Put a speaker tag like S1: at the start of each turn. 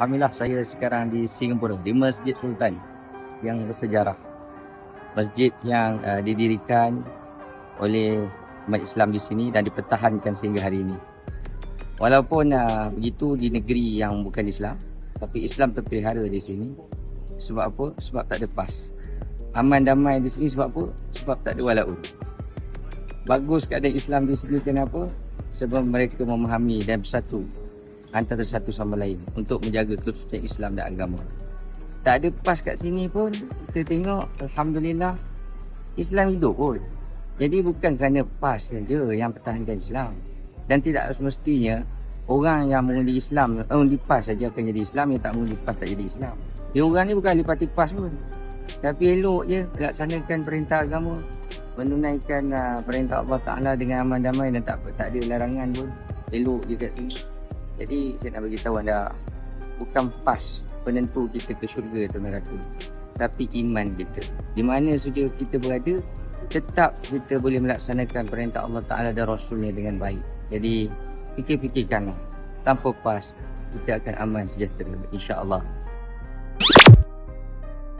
S1: Alhamdulillah saya sekarang di Singapura, di Masjid Sultan yang bersejarah. Masjid yang didirikan oleh umat Islam di sini dan dipertahankan sehingga hari ini. Walaupun begitu di negeri yang bukan Islam, tapi Islam terpelihara di sini. Sebab apa? Sebab tak ada PAS. Aman damai di sini sebab apa? Sebab tak ada walaun. Bagus keadaan Islam di sini kenapa? Sebab mereka memahami dan bersatu antara satu sama lain untuk menjaga kesucian Islam dan agama. Tak ada PAS kat sini pun kita tengok Alhamdulillah Islam hidup pun. Jadi bukan kerana PAS saja yang pertahankan Islam. Dan tidak semestinya orang yang mengundi Islam, mengundi PAS saja akan jadi Islam, yang tak mengundi PAS tak jadi Islam. Dia orang ni bukan ahli parti PAS pun. Tapi elok je laksanakan perintah agama, menunaikan perintah Allah Ta'ala dengan aman damai dan tak ada larangan pun. Elok je kat sini. Jadi saya nak bagi tahu anda, bukan PAS penentu kita ke syurga atau neraka, tapi iman kita. Di mana saja kita berada, tetap kita boleh melaksanakan perintah Allah Ta'ala dan Rasulnya dengan baik. Jadi fikir-fikirkanlah, tanpa PAS kita akan aman sejahtera, insya-Allah.